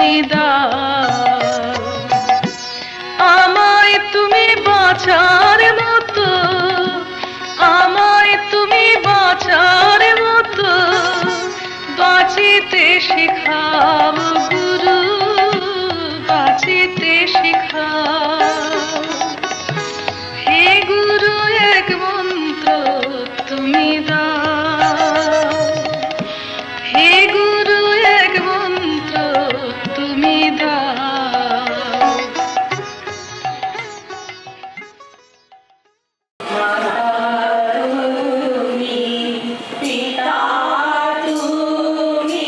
তুমি দাও, আমায় তুমি বাঁচার মতো, আমায় তুমি বাঁচার মতো বাঁচিতে শেখাও গুরু, বাঁচিতে শেখাও। হে গুরু এক মন্ত্র তুমি দাও, হে গুরু এক মন্ত্র তুমি দাও। পিতা তুমি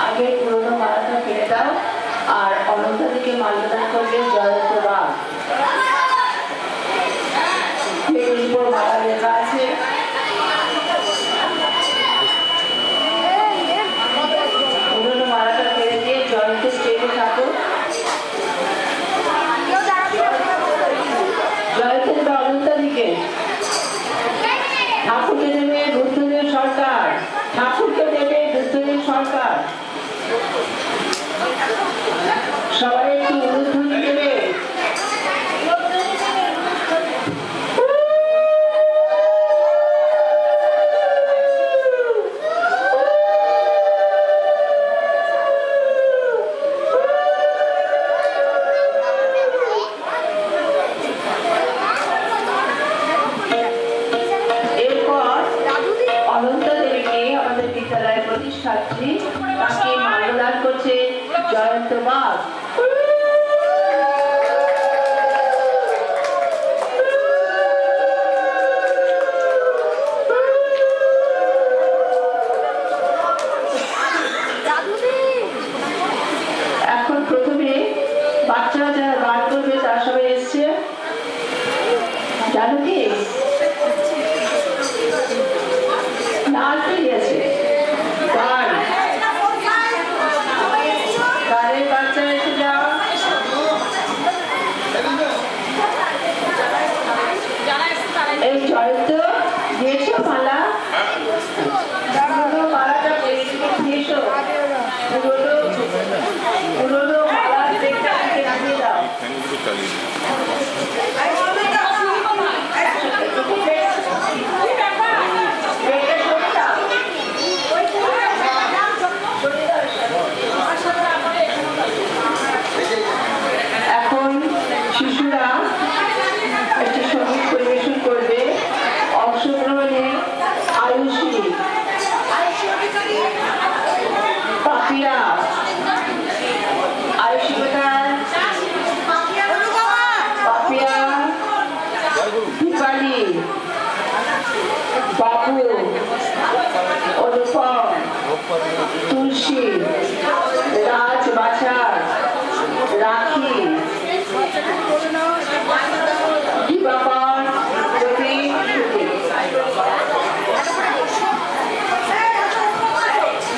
আগে পুরোনো মালাটা ফেলে দাও আর অনন্তা থেকে মাল্যদান করবে জয়ন্ত বাঘ। এর উপর মালা লেখা আছে পুরোনো মালাটা ফেলে দিয়ে জয়ন্ত স্টেজে থাকো। জয়ন্তের বা অনন্তা দিকে ঠাকুরকে দেবে বুদ্ধদেব সরকার, ঠাকুরকে দেবে বুদ্ধদেব সরকার। সবাই একটু উলুধ্বনি দেবে। প্রতিষ্ঠাত্রী তাকে মাল্যদান করছে জয়ন্ত বাঘ। এখন প্রথমে বাচ্চারা যারা গান করবে তারা সবাই এসছে, জানো কি নাচ গেছে গান গানের বাচ্চারা এসে যাও। এই জয়ন্ত দিয়েছ মালা, পুরোনো মালাটা দিয়েছ, পুরোনো মালা দেখতে নামিয়ে দাও। এখন শিশুরা একটি সঙ্গীত পরিবেশন করবে। অংশগ্রহণে আয়ুষী, পাপিয়া, আয়ুষী কোথায়, পাপিয়া, দীপালি, বাবু, অনুপম, তুলসী, রাজ বাছার, রাখি, দিবাকর,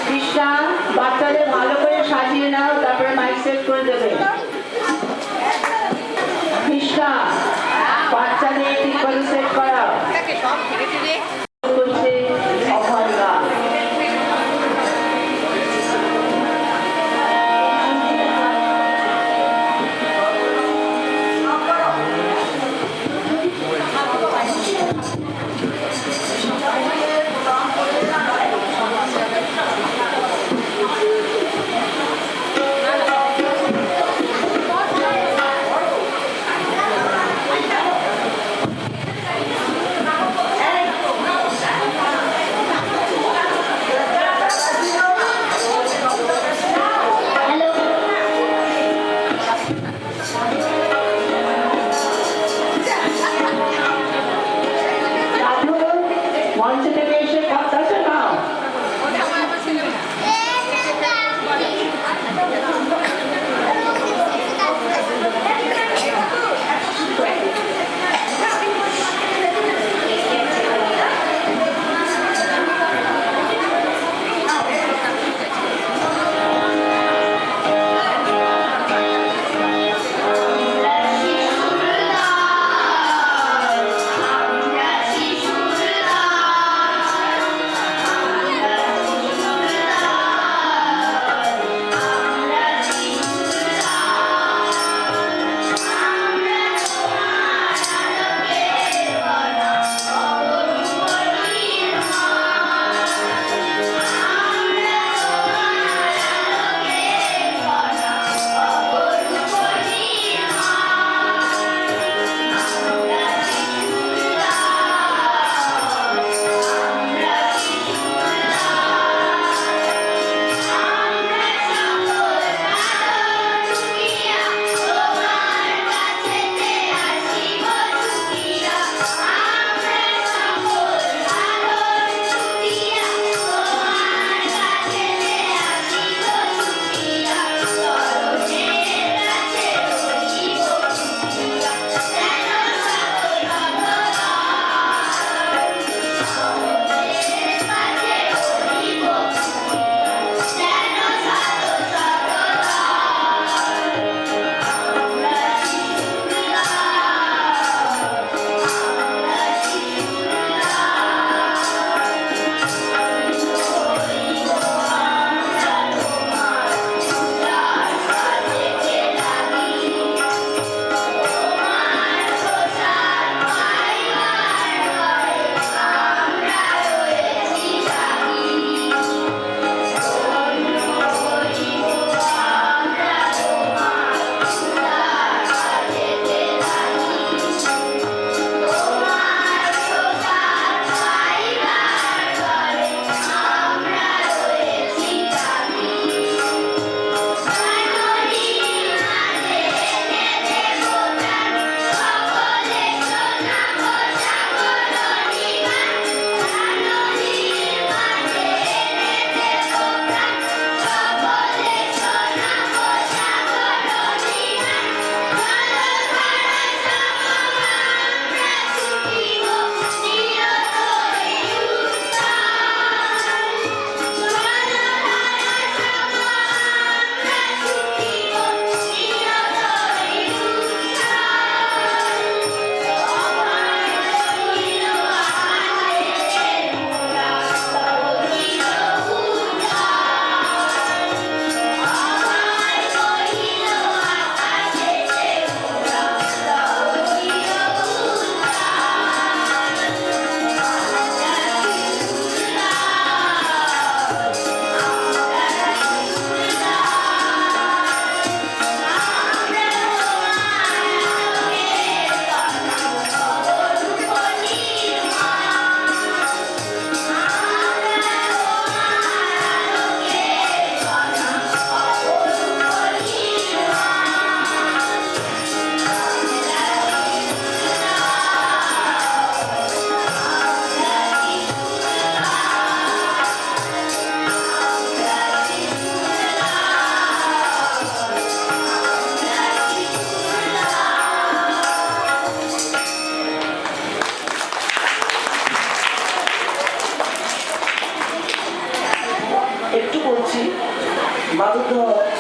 কৃষ্ণা, বাচ্চাদের ভালো করে সাজিয়ে নাও, তারপরে মাইক সেট করে দেবে। কৃষ্ণা, বাচ্চাদের ঠিক করে সেট করাও। অভয়রা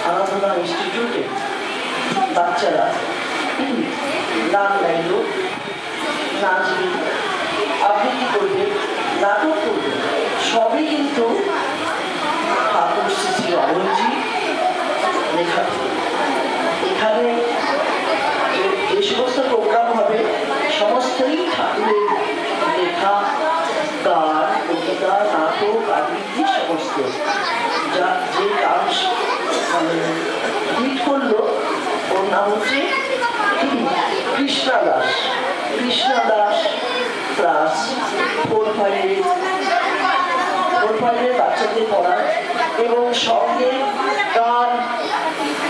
আরাধনা ইনস্টিটিউটে বাচ্চারা গান গাইল, নাচবে, আবৃত্তি করবে, নাটক করবে, সবই কিন্তু ঠাকুর শ্রী শ্রী অরণজি লেখা। এখানে যে সমস্ত প্রোগ্রাম হবে সমস্তই ঠাকুরের লেখা, গান, কবিতা, নাটক, আবৃত্তি সমস্ত। যা যে গান হিট করলো ওর নাম হচ্ছে কৃষ্ণা দাস। কৃষ্ণা দাস ক্লাস 4-5 বাচ্চাদের পড়ায় এবং সঙ্গে গান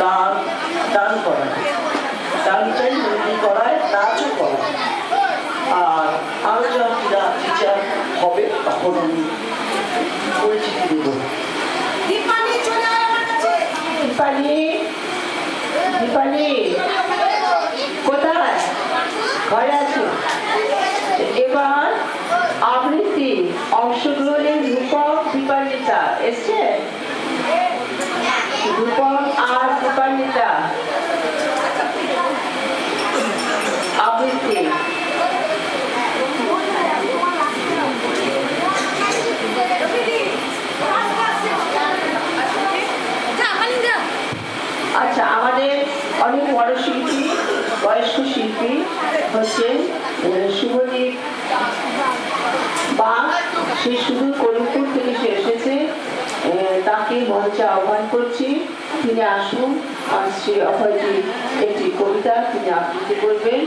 গান গান করায়, গানটাই তৈরি করায়, নাচও করায়। আর আরো যা টিচার হবে তখন আমি পরিচিতি দেব। দীপালি, দীপালি কোথায়? ঘরে আছে। এবার আবৃত্তি অংশগ্রহণের রূপক দীপান্বিতা এসছে। রূপক আর দীপান্বিতা আবৃত্তি। আচ্ছা, আমাদের অনেক বড় শিল্পী, বয়স্ক শিল্পী হচ্ছেন শুভদীপ বাগ। সে সুদূর করিমপুর থেকে সে এসেছে, তাকে মঞ্চে আহ্বান করছি। তিনি আসুন, শ্রী অভয়জির একটি কবিতা তিনি আবৃত্তি করবেন।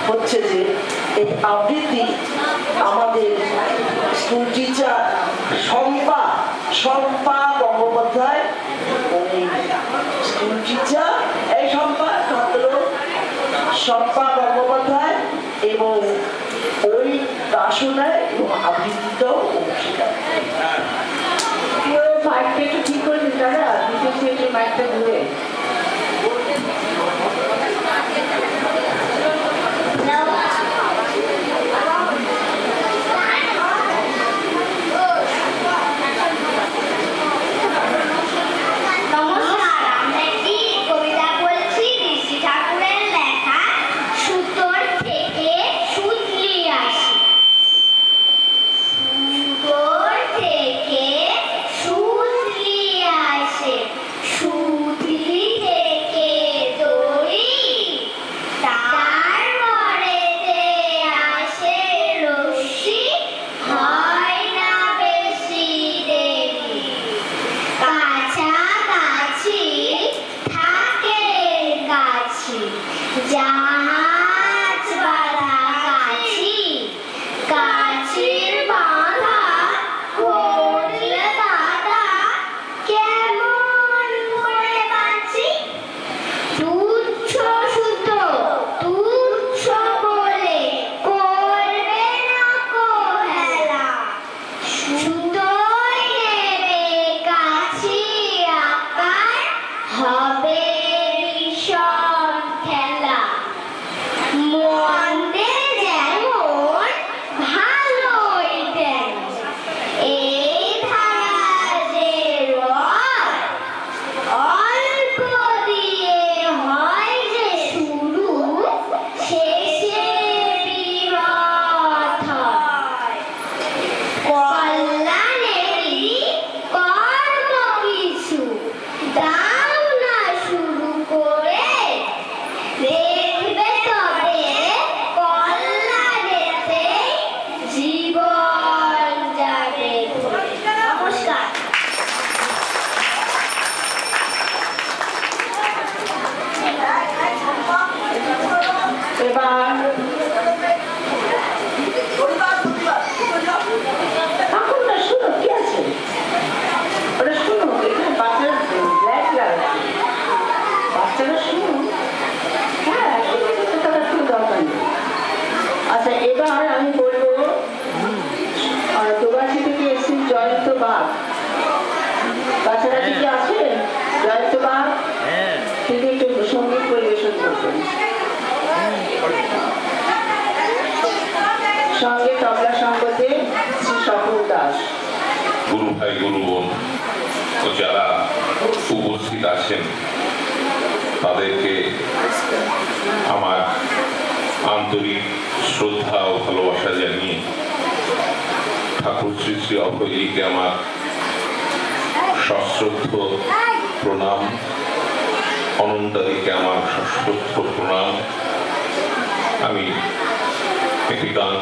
হচ্ছে যে এই আবৃত্তি আমাদের school teacher Shampa Gangopadhyay, school teacher এই শম্পা গঙ্গোপাধ্যায় এবং ওই গাছনায় এবং আবৃত্তিটাও অংশীদার। মাইকটা একটু ঠিক করে দিন দাদা, দিতে মাইকটা ঘুরে। সুতলি পরিবেশন করবেন। সঙ্গে তবলা সঙ্গতে শ্রী স্বপন দাস। গুরু ভাই, গুরু বোন ও যারা উপস্থিত আছেন তাদেরকে আমার আন্তরিক শ্রদ্ধা ও ভালোবাসা জানিয়ে ঠাকুর শ্রী শ্রী অভয়জিকে আমার সশ্রদ্ধ প্রণাম, অনন্তাদিকে আমার সশ্রদ্ধ প্রণাম। আমি একটি গান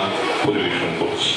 পরিবেশন করছি।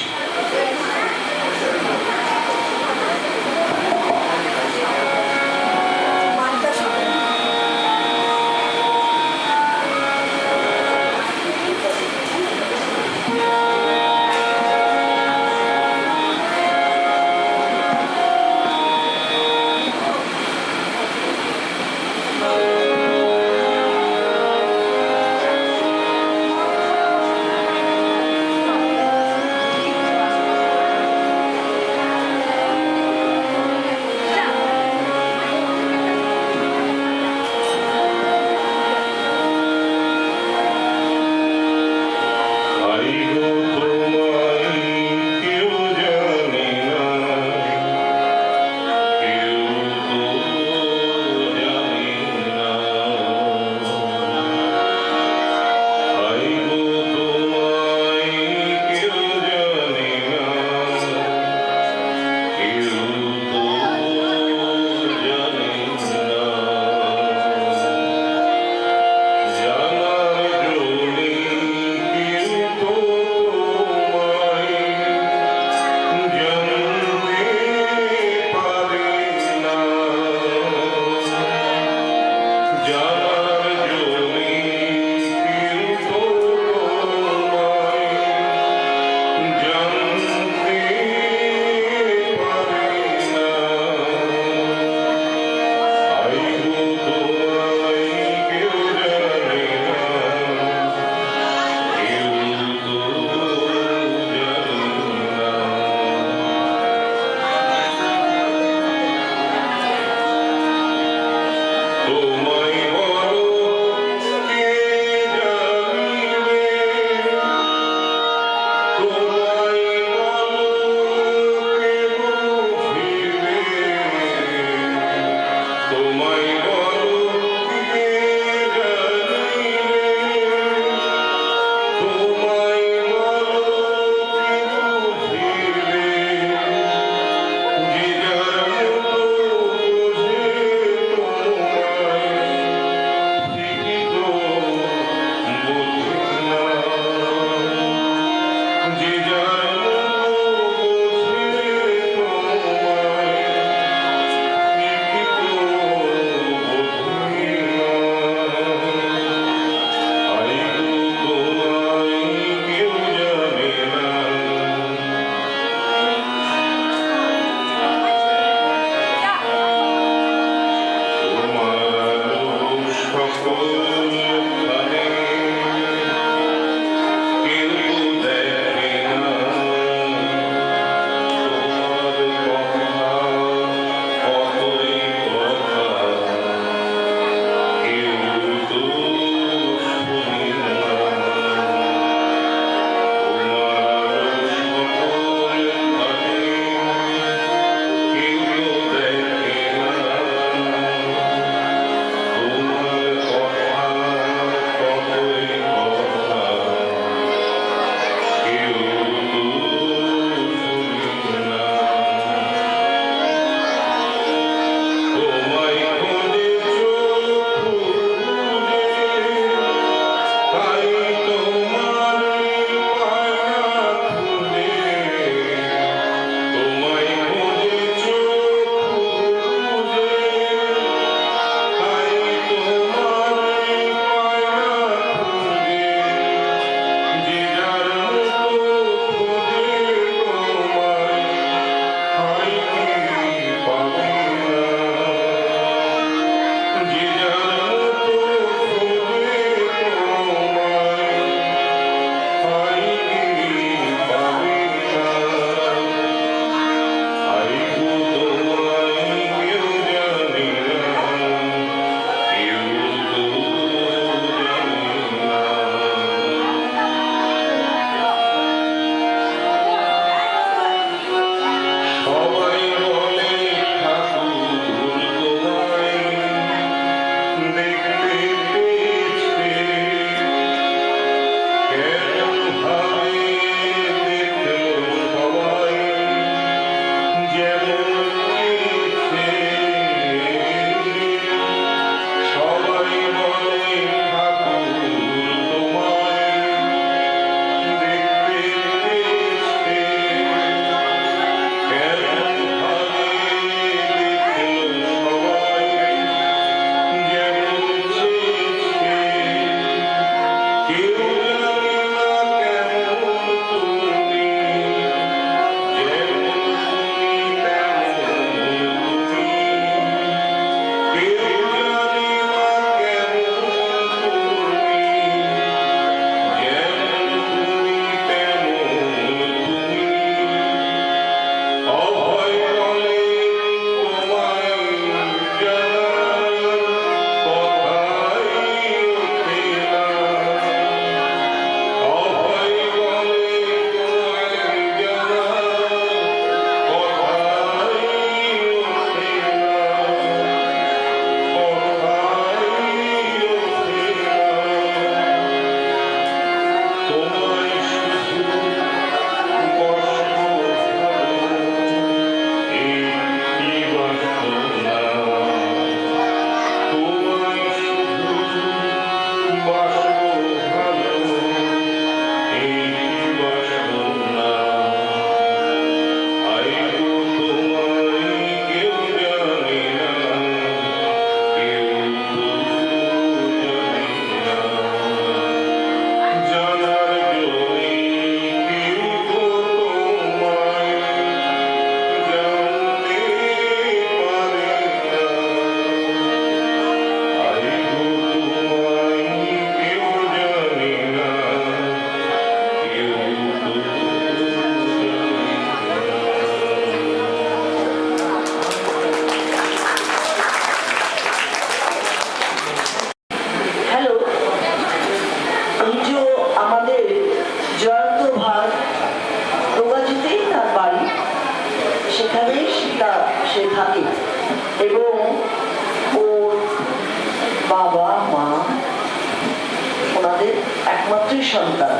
সন্তান।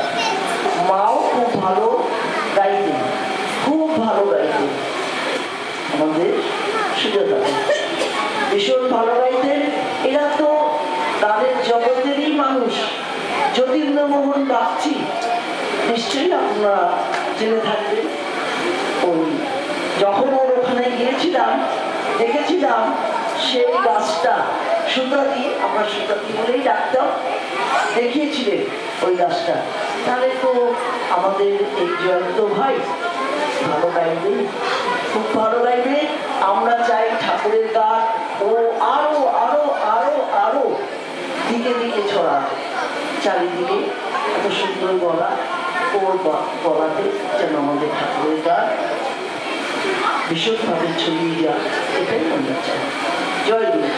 মাও খুব ভালো গাইতেন, খুব ভালো গাইতেন। আমাদের সুজাতা ভীষণ ভালো গাইতেন। এরা তো গানের জগতেরই মানুষ। যতীন্দ্রমোহন বাগচি নিশ্চয়ই আপনারা জেনে থাকবেন। ওই যখন ওর ওখানে গিয়েছিলাম দেখেছিলাম সেই গাছটা সুতাদি, আমরা সুতাদি বলেই ডাকতাম, দেখিয়েছিলেন ওই গাছটা। তাহলে তো আমাদের এই জয়ন্ত ভাই ভালো গাইবে, খুব ভালো গাইবে। আমরা চাই ঠাকুরের গান ও আরো আরো আরো আরো দিকে দিকে ছড়া, চারিদিকে এত সুন্দর গলা, ওর গলাতে যেন আমাদের ঠাকুরের গান ভীষণভাবে ছড়িয়ে যায়, এটাই আমরা চাই। জয় গুরু।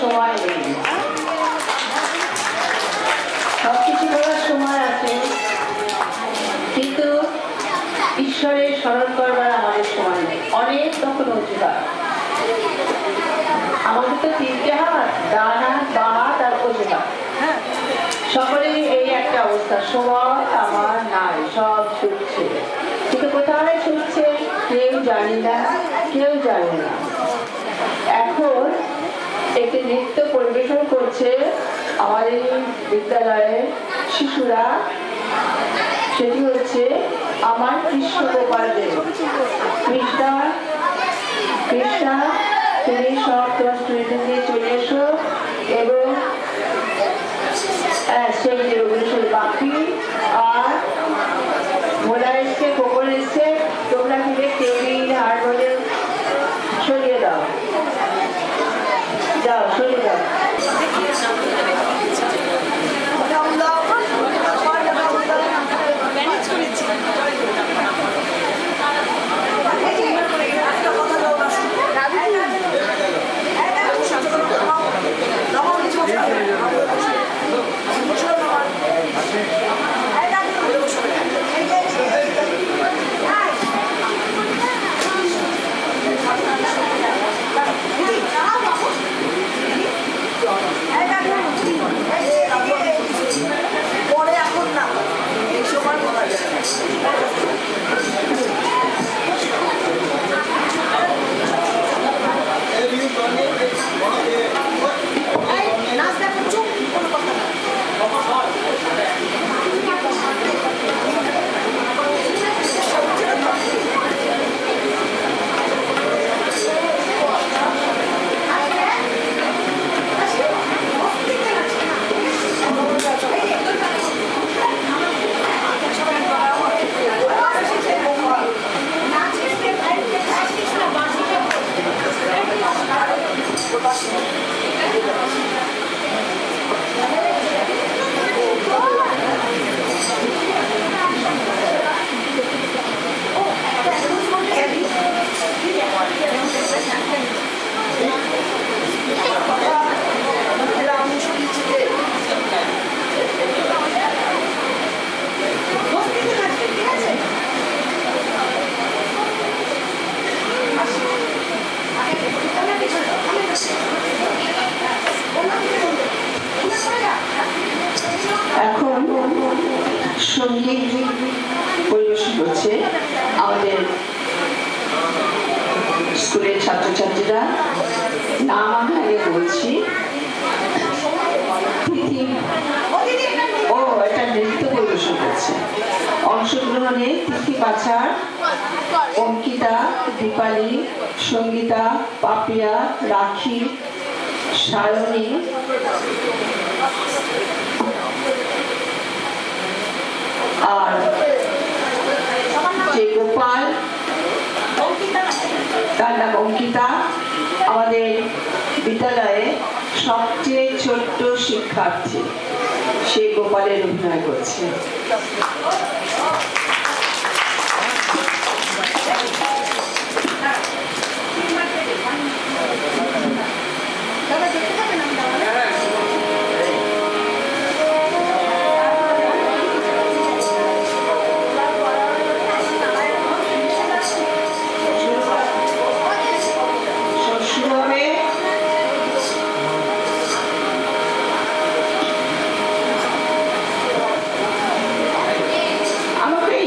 সময় নেই, সবকিছু করার সময় আছে, কিন্তু ঈশ্বরের স্মরণ করবার আমাদের সময় নেই। অনেক তখন অজুহাত, আমাদের তো তিনটে হাত, ডান হাত, বাঁ হাত আর অজুহাত। সকলেই এই একটা অবস্থা, সময় আমার নাই, সব ছুটছে, কিন্তু কোথায় ছুটছে কেউ জানি না, কেউ জানে না। এখন একটি নৃত্য পরিবেশন করছে আমাদের বিদ্যালয়ের শিশুরা, সেটি হচ্ছে আমার কৃষ্ণ গোপাল দেব। কৃষ্ণা তুমি সব তোমার স্টুডেন্ট দিয়ে চলে এসো এবং সেই রবীন্দ্র বাকি আর ভোলা এসছে, কোমল এসছে, তোমরা মিলে টেবিল হারমোনিয়াম সরিয়ে দাও, যাও সরিয়ে দাও। এখন সঙ্গীত পরিবেশন করছে আমাদের স্কুলের ছাত্রছাত্রীরা। নাম আমি আগে বলছি, ও এটা নৃত্য পরিবেশন করছে। অংশগ্রহণে তিথি পাচার, অঙ্কিতা, দীপালি, সঙ্গীতা, পাপিয়া, রাখি, সায়নী, আর যে গোপাল, তার নাম অঙ্কিতা, আমাদের বিদ্যালয়ে সবচেয়ে ছোট্ট শিক্ষার্থী, সে গোপালের অভিনয় করছে। আমাকে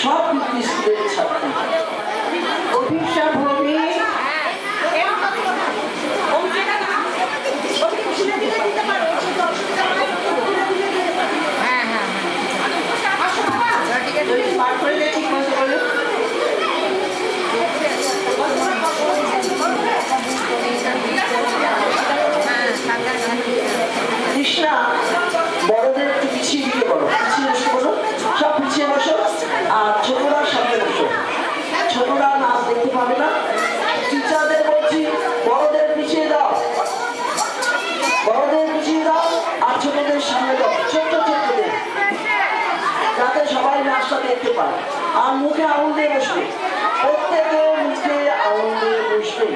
সব কিন্তু স্কুলের ছাত্র। অভিশা ভৌমিক পার করে দিয়ে ঠিক মতো বলো। কৃষ্ণা বড়দের একটু পিছিয়ে দিকে বলো, পিছিয়ে বসে বলো, সব পিছিয়ে বসো। আর ছোটরা সামনে বসো, ছোটরা নাচ দেখতে পাবে না। টিচারদের বলছি বড়দের পিছিয়ে দাও, বড়দের পিছিয়ে দাও, আর ছোটদের সামনে দাও, ছোট্ট ছোট্টদের, যাতে সবাই নাচটা দেখতে পায়। আর মুখে আঙুল দিয়ে বসবে, প্রত্যেকে মুখে আঙুল দিয়ে বসবে।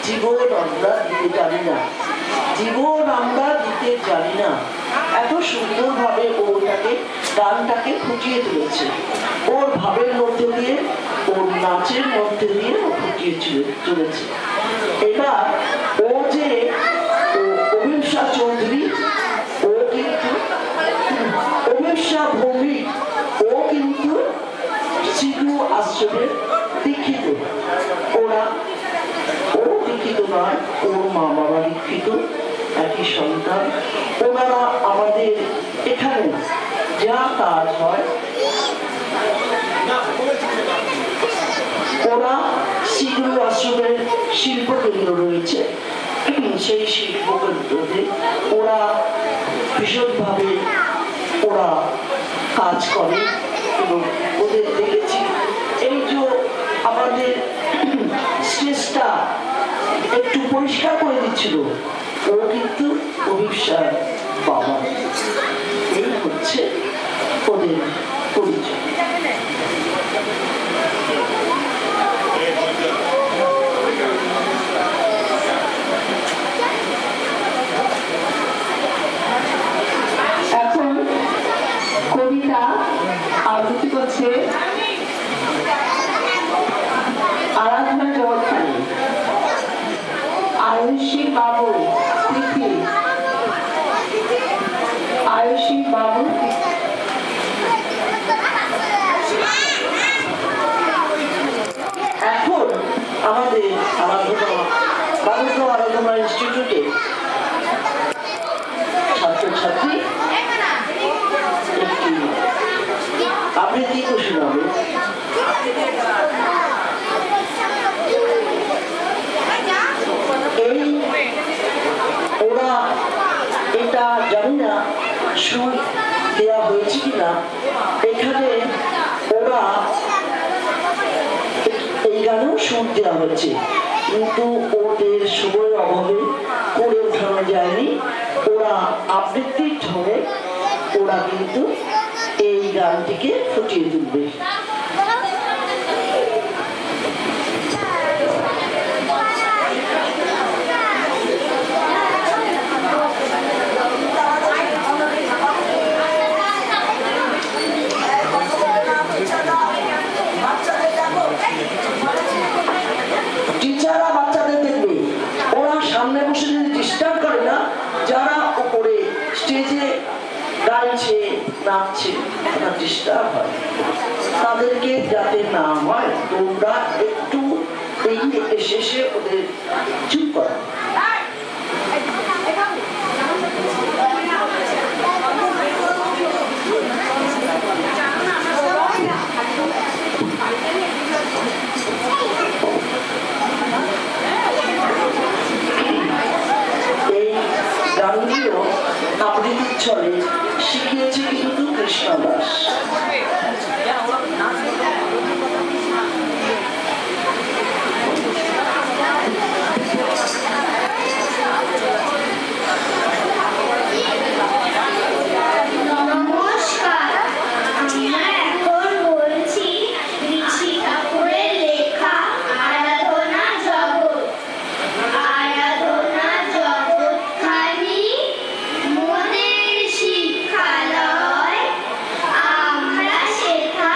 জীবন আমরা দিতে জানি না, জীবন আমরা দিতে জানি না। এত সুন্দরভাবে ওটাকে গানটাকে ফুটিয়ে তুলেছে, ওর ভাবের মধ্যে দিয়ে, ওর নাচের মধ্যে দিয়ে ও ফুটিয়ে চলেছে। এবার ও যে অভিষা চৌধুরী, ও কিন্তু অভিষা ভৌমিক, ও কিন্তু শিশু আশ্রমের দীক্ষিত। ও দীক্ষিত নয়, ওর মা বাবা দীক্ষিত, একই সন্তান। ওনারা আমাদের এখানে যা কাজ হয়, ওরা শিশু আশ্রমের শিল্পকেন্দ্র রয়েছে, সেই শিল্পকেন্দ্রতে ওরা ভীষণভাবে ওরা কাজ করে এবং ওদের দেখেছি। এই যে আমাদের স্টেজটা একটু পরিষ্কার করে দিচ্ছিল, ও কিন্তু অভিষার বাবা। এই হচ্ছে ওদের পরিচয়। এখন কবিতা আবৃত্তি করছে আরাধনা জগৎখানি, আয়ুষী বাবু তিথি, আয়ুষী বাবু এখন আমাদের আরাধনা ইনস্টিটিউটে ছাত্রছাত্রী একটি আবৃত্তি খুশি হবে। এই ওরা এটা জানি না সুর দেওয়া হয়েছে কিনা, এখানে ওরা এই গানেও সুর দেওয়া হয়েছে, কিন্তু ওদের সময়ের অভাবে করে ওঠানো যায়নি। ওরা আবৃত্তির ঢঙে ওরা কিন্তু এই গানটিকে ফুটিয়ে তুলবে। টিচাররা বাচ্চাদের দেখবে, ওরা সামনে বসে যদি ডিস্টার্ব করে না, যারা উপরে স্টেজে গাইছে নাচছে তারা ডিস্টার্ব হয়, তাদেরকে যাতে না হয় তোমরা একটু এই শেষে ওদের চুপ করো। গানগুলো আবৃত্তির ছলে শিখিয়েছে কিন্তু কৃষ্ণ দাস। আমরা শেখা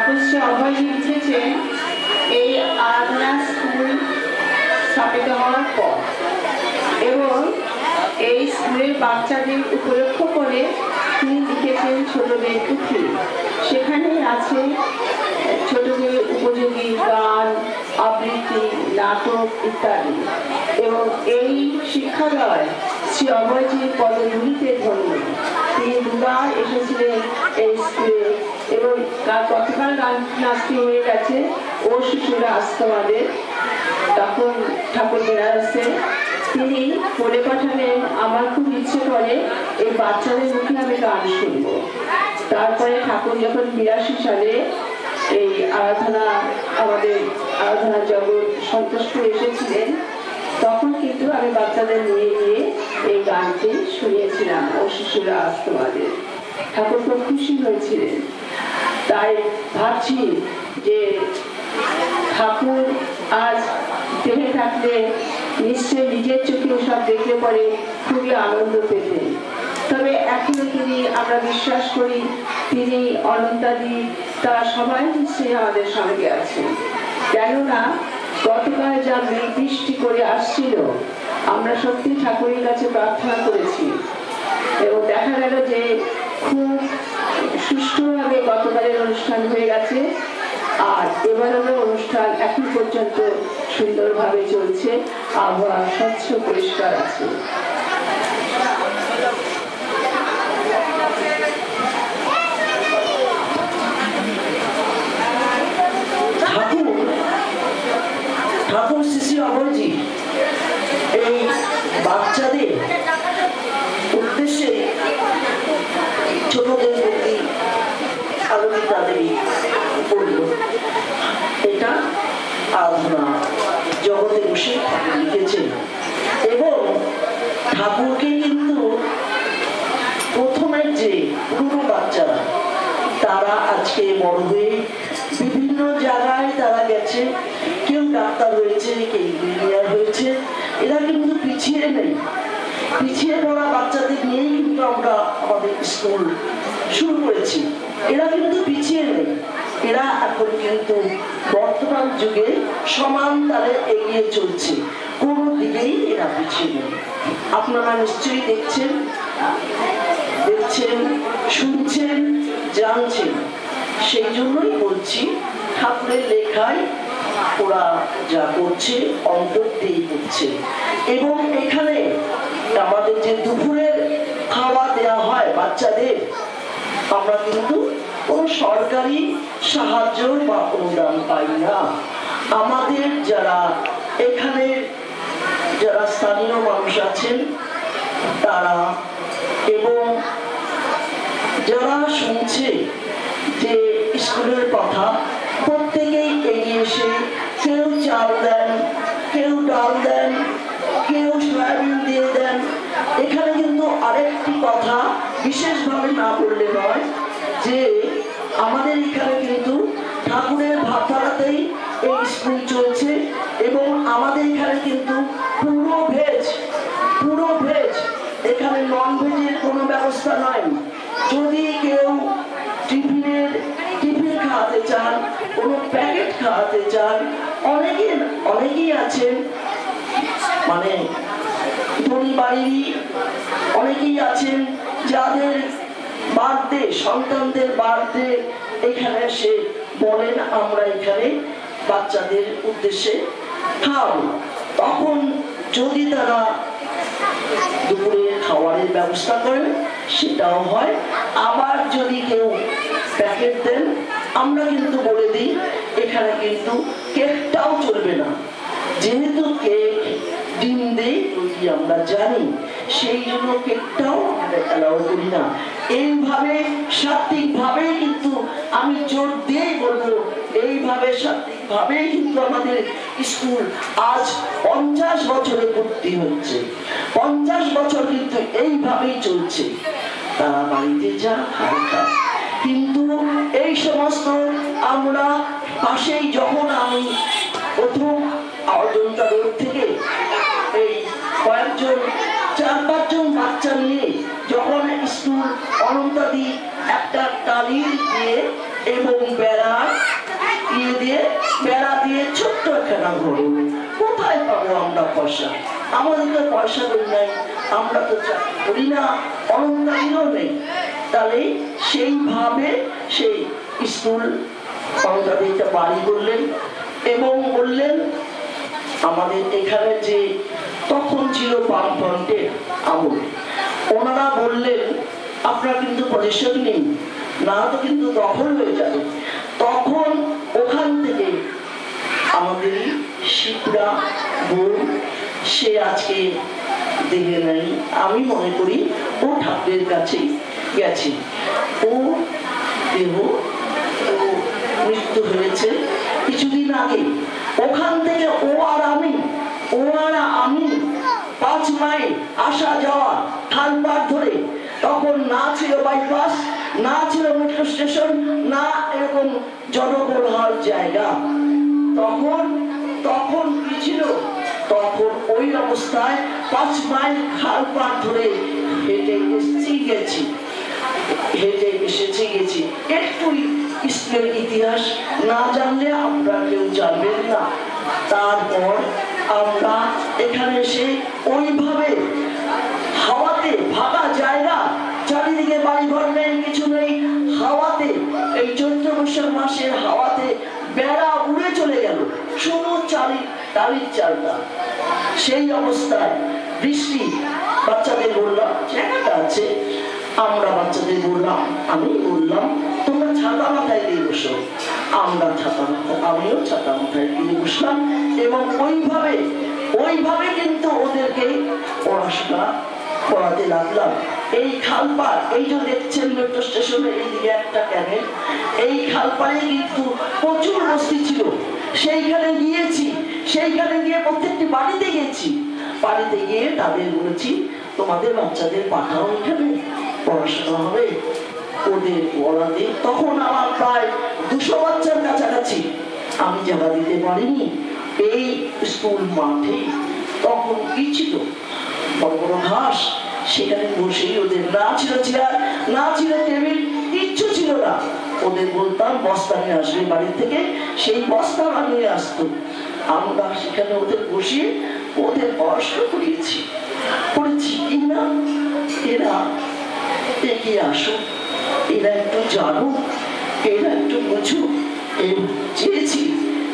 তপস্বী অভয়জি লিখেছেন এই আরাধনা স্কুল স্থাপিত হওয়ার পর, এবং এই স্কুলের বাচ্চাদের উপলক্ষ করে তিনি লিখেছেন ছোটদের পুঁথি। সেখানে আছে ছোটদের উপযোগী গান, আবৃত্তি, নাটক ইত্যাদি। এবং এই শিক্ষালয় শ্রী অভয়জির পদধূলিতে ধন্য। তিনি দুবার এসেছিলেন এই স্কুলে, এবং গতকাল নাচটি হয়ে গেছে ও শিশুরা আসতো আমাদের, তখন ঠাকুর বেনারসে তিনি বলে পাঠালেন আমার খুব ইচ্ছে করে এই বাচ্চাদের মুখে আমি গান শুনবো। তারপরে ঠাকুর যখন 82 সালে এই আমাদের আরাধনা জগৎ সন্তুষ্টপুর এসেছিলেন, তখন কিন্তু আমি বাচ্চাদের নিয়ে গিয়ে এই গানটি শুনিয়েছিলাম ও শিশুরা আসতো আমাদের। ঠাকুর খুব খুশি হয়েছিলেন। তাই ভাবছি যে ঠাকুর আজ দেহে থাকলে নিশ্চয় নিজের চোখে সব দেখলে পরে খুবই আনন্দ পেতেন। তবে এখনো তিনি, আমরা বিশ্বাস করি তিনি অনন্তাদি তারা সবাই নিশ্চয়ই আমাদের সঙ্গে আছেন। কেননা গতকাল যা বৃষ্টি করে আসছিল, আমরা সত্যি ঠাকুরের কাছে প্রার্থনা করেছি এবং দেখা গেল যে খুব সুষ্ঠুভাবে গতকালের অনুষ্ঠান হয়ে গেছে। আর এবারের অনুষ্ঠান এখন পর্যন্ত সুন্দরভাবে চলছে, আবহাওয়া স্বচ্ছ পরিষ্কার আছে। ঠাকুর শ্রী অভয়জি এই বাচ্চাদের উদ্দেশ্যে ছোটদের প্রতি আলোকিত তাদের বলল, এটা আরাধনা জগতে বসে ঠাকুর লিখেছেন। এবং ঠাকুরকে কিন্তু প্রথমের যে পুরনো বাচ্চারা তারা আজকে বড় হয়ে বিভিন্ন জায়গায় তারা গেছে, কেউ ডাক্তার হয়েছে, কেউ ইঞ্জিনিয়ার হয়েছে। এরা কিন্তু পিছিয়ে নেই। পিছিয়ে পড়া বাচ্চাদের নিয়েই কিন্তু আমরা আমাদের স্কুল শুরু করেছি। এরা কিন্তু পিছিয়ে নেই, এরা এখন কিন্তু বর্তমান যুগে সমান তালে এগিয়ে চলছে, কোনো দিকেই এরা পিছিয়ে নেই। আপনারা নিশ্চয়ই দেখছেন, শুনছেন, জানছেন। সেই জন্যই বলছি ঠাকুরের লেখায় ওরা যা করছে অন্তর দিয়ে করছে। এবং এখানে আমাদের যে দুপুরের খাওয়া দেওয়া হয় বাচ্চাদের, আমরা কিন্তু কোনো সরকারি সাহায্য বা অনুদান পাই না। আমাদের যারা এখানে যারা স্থানীয় মানুষ আছেন তারা এবং যারা শুনছে যে স্কুলের কথা, প্রত্যেকেই এগিয়ে এসে কেউ চাল দেন, কেউ ডাল দেন, কেউ সয়াবিন দিয়ে দেন। এখানে কিন্তু আরেকটি কথা বিশেষভাবে না বললে নয় যে আমাদের এখানে কিন্তু ঠাকুরের ভাবধারাতেই এই স্কুল চলছে এবং আমাদের এখানে কিন্তু পুরো ভেজ। এখানে নন ভেজের কোনো ব্যবস্থা নাই। যদি কেউ টিফিন খাওয়াতে চান, কোনো প্যাকেট খাওয়াতে চান, অনেকেই আছেন, মানে ধনী বাড়িরই অনেকেই আছেন যাদের বার্থডে, সন্তানদের বার্থডে এখানে এসে বলেন আমরা এখানে বাচ্চাদের উদ্দেশ্যে খাওয়াবো। তখন যদি তারা দুপুরে খাবারের ব্যবস্থা করেন সেটাও হয়। আবার যদি কেউ প্যাকেট দেন, আমরা কিন্তু বলে দিই এখানে কিন্তু কেকটাও চলবে না, যেহেতু কেক ডিম দেই যদি আমরা জানি, সেই জন্য কেকটাও আমরা অ্যালাউ করি না। এইভাবে সাত্বিকভাবে কিন্তু আমি জোর দিয়েই বলবো, এইভাবে সাত্বিকভাবেই কিন্তু আমাদের স্কুল আজ 50 বছরে ভর্তি হচ্ছে। 50 বছর কিন্তু এইভাবেই চলছে। তারা বাড়িতে যা খায়, কিন্তু এই সমস্ত আমরা পাশেই যখন আমি প্রথম অজন্তা রোড থেকে এই কয়েকজন 4-5 জন বাচ্চা নিয়ে যখন স্কুল অনন্তাদি একটা টালির দিয়ে এবং বেড়া দিয়ে বেড়া দিয়ে ছোট্ট একখানা ঘর। কোথায় পাবো আমরা পয়সা? আমাদের তো পয়সা করি নাই, আমরা তো চাকরি করি না, অলংকারীও নেই। তাহলে সেইভাবে সেই স্কুল অলংকারী একটা বাড়ি করলেন এবং বললেন আমাদের এখানে যে তখন ছিল বামফ্রন্টের আমল, ওনারা বললেন আপনারা কিন্তু পজিশন নেই, না তো কিন্তু দখল হয়ে যাবে। তখন ওখান থেকে আমাদের শিবরা বোন সে আজকে দেখে নাই, আমি মনে করি ও ঠাকুরের কাছে গেছে, ও দেহ ও মৃত্যু হয়েছে কিছুদিন আগে। ওখান থেকে ও আর আমি 5 মাইল আসা যাওয়া খালপাড় ধরে, তখন না ছিল বাইপাস, না ছিল মেট্রো স্টেশন, না এরকম জনবহুল জায়গা। তখন কি ছিল? তখন ওই অবস্থায় 5 মাইল খালপাড় ধরে হেঁটে গেছি। একটু স্কুলের ইতিহাস না জানলে আপনারা কেউ জানবেন না। তারপর আমরা এখানে এসে ওইভাবে হাওয়াতে, ফাঁকা জায়গা, চারিদিকে বাড়িঘর নেই, কিছু নেই, হাওয়াতে এই চৈত্র বৈশাখ মাসের হাওয়াতে বেড়া উড়ে চলে গেল, শুধু টালির চালটা। সেই অবস্থায় বৃষ্টি, বাচ্চাদের বললাম জায়গাটা আছে, আমরা বাচ্চাদের বললাম, আমি বললাম তোমরা ছাতা মাথায় দিয়ে বসো। আমিও ছাতা মাথায় দিয়ে বসলাম এবং ওইভাবে কিন্তু ওদেরকে পড়াশোনা করাতে লাগলাম। এই খালপাড়, এই যে দেখছেন মেট্রো স্টেশনের এইদিকে একটা ক্যানেল, এই খালপাড়ে কিন্তু প্রচুর বস্তি ছিল। সেইখানে গিয়ে প্রত্যেকটি বাড়িতে গিয়ে তাদের বলেছি তোমাদের বাচ্চাদের পাঠাও, এখানে পড়াশোনা হবে। ওদের পড়াতে তখন আমার প্রায় 200 বাচ্চার কাছাকাছি, আমি জায়গা দিতে পারিনি। এই স্কুল মাঠে তখন কি ছিল? বড় বড় ঘাস, সেখানে বসেই ওদের না ছিল চেয়ার, না ছিল টেবিল, কিচ্ছু ছিল না। ওদের বলতাম বস্তা নিয়ে আসবে বাড়ি থেকে, সেই বস্তা বানিয়ে আসতো। আমরা সেখানে ওদের বসিয়ে ওদের পড়াশোনা করেছি কিনা এরা এগিয়ে আসুক, এরা একটু জানুক, এরা একটু বুঝুক। চেয়েছি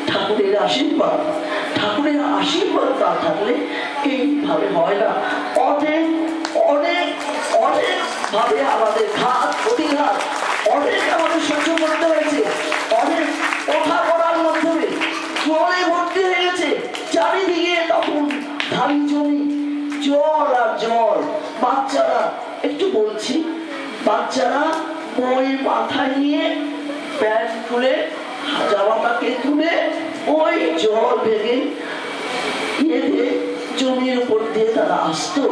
ঠাকুরের আশীর্বাদ না থাকলে এইভাবে হয় না। অনেক ভাবে আমাদের ঘাত প্রতিঘাত অনেক আমাদের সহ্য করতে হয়েছে। অনেক কথা বলার মাধ্যমে জলে ভর্তি হয়ে গেছে চারিদিকে। তখন ধান জমি, জল আর জল। বাচ্চারা একটু বলছি, বাচ্চারা বই মাথায় নিয়ে প্যান্ট খুলে জামাটাকে তুলে ওই জল ভেঙে জমির উপর দিয়ে তারা আসতো।